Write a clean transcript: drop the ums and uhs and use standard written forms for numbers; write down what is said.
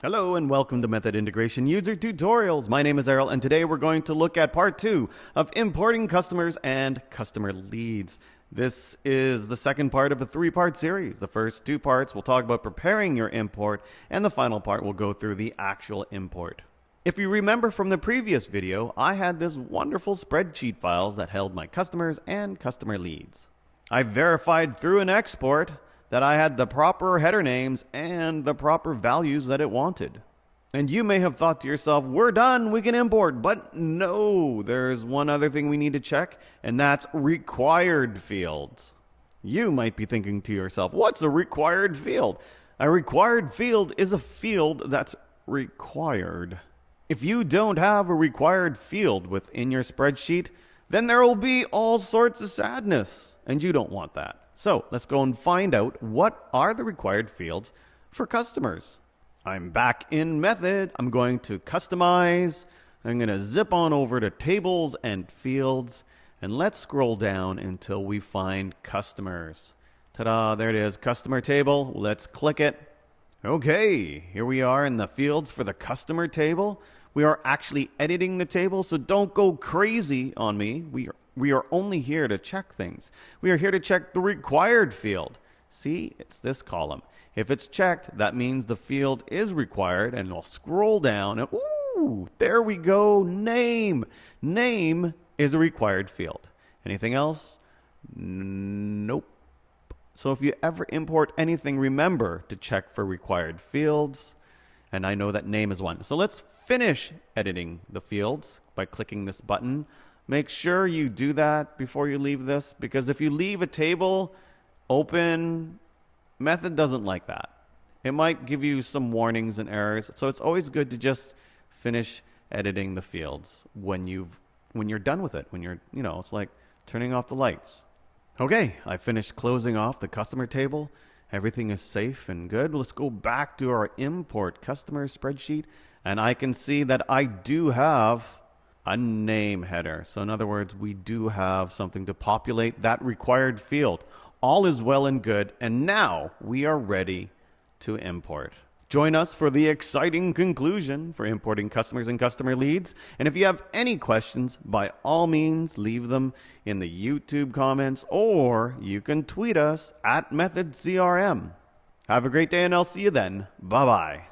Hello and welcome to Method Integration User Tutorials. My name is Errol and today we're going to look at part 2 of importing customers and customer leads. This is the second part of a 3-part series. The first 2 parts will talk about preparing your import and the final part will go through the actual import. If you remember from the previous video, I had this wonderful spreadsheet files that held my customers and customer leads. I verified through an export that I had the proper header names and the proper values that it wanted. And you may have thought to yourself, we're done, we can import. But no, there's one other thing we need to check, and that's required fields. You might be thinking to yourself, what's a required field? A required field is a field that's required. If you don't have a required field within your spreadsheet, then there will be all sorts of sadness, and you don't want that. So let's go and find out what are the required fields for customers. I'm back in Method. I'm going to customize. I'm going to zip on over to tables and fields. And let's scroll down until we find customers. Ta-da, there it is, customer table. Let's click it. Okay, here we are in the fields for the customer table. We are actually editing the table, so don't go crazy on me. We are only here to check things. We are here to check the required field. See, it's this column. If it's checked, that means the field is required, and we'll scroll down. And, ooh, there we go, name. Name is a required field. Anything else? Nope. So if you ever import anything, remember to check for required fields. And I know that name is one. So let's finish editing the fields by clicking this button. Make sure you do that before you leave this, because if you leave a table open, Method doesn't like that. It might give you some warnings and errors. So it's always good to just finish editing the fields when you're done with it. When you're, it's like turning off the lights. Okay, I finished closing off the customer table. Everything is safe and good. Let's go back to our import customer spreadsheet, and I can see that I do have a name header. So in other words, we do have something to populate that required field. All is well and good, and now we are ready to import. Join us for the exciting conclusion for importing customers and customer leads. And if you have any questions, by all means, leave them in the YouTube comments, or you can tweet us at MethodCRM. Have a great day, and I'll see you then. Bye-bye.